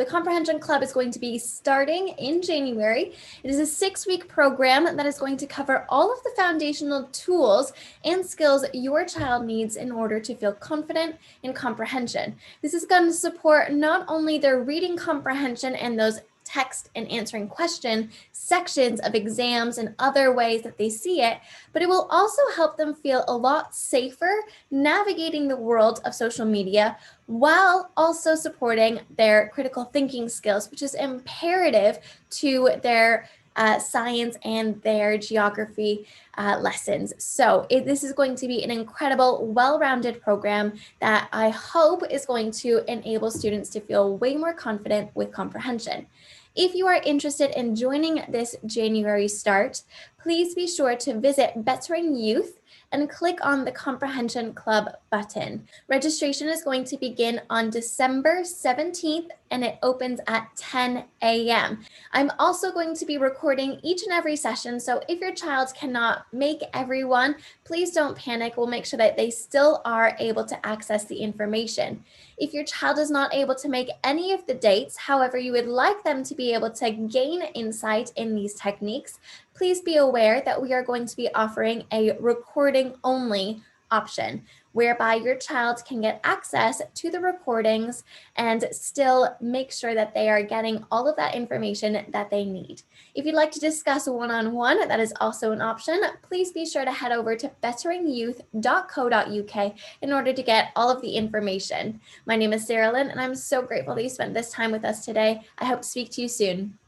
The Comprehension Club is going to be starting in January. It is a 6-week program that is going to cover all of the foundational tools and skills your child needs in order to feel confident in comprehension. This is going to support not only their reading comprehension and those text and answering question sections of exams and other ways that they see it, but it will also help them feel a lot safer navigating the world of social media while also supporting their critical thinking skills, which is imperative to their science and their geography lessons. So this is going to be an incredible, well-rounded program that I hope is going to enable students to feel way more confident with comprehension. If you are interested in joining this January start, please be sure to visit Bettering Youth and click on the Comprehension Club button. Registration is going to begin on December 17th and it opens at 10 a.m. I'm also going to be recording each and every session, so if your child cannot make every one, please don't panic. We'll make sure that they still are able to access the information. If your child is not able to make any of the dates, however, you would like them to be able to gain insight in these techniques, please be aware that we are going to be offering a recording only option, whereby your child can get access to the recordings and still make sure that they are getting all of that information that they need. If you'd like to discuss one-on-one, that is also an option. Please be sure to head over to betteringyouth.co.uk in order to get all of the information. My name is Sarahlynn, and I'm so grateful that you spent this time with us today. I hope to speak to you soon.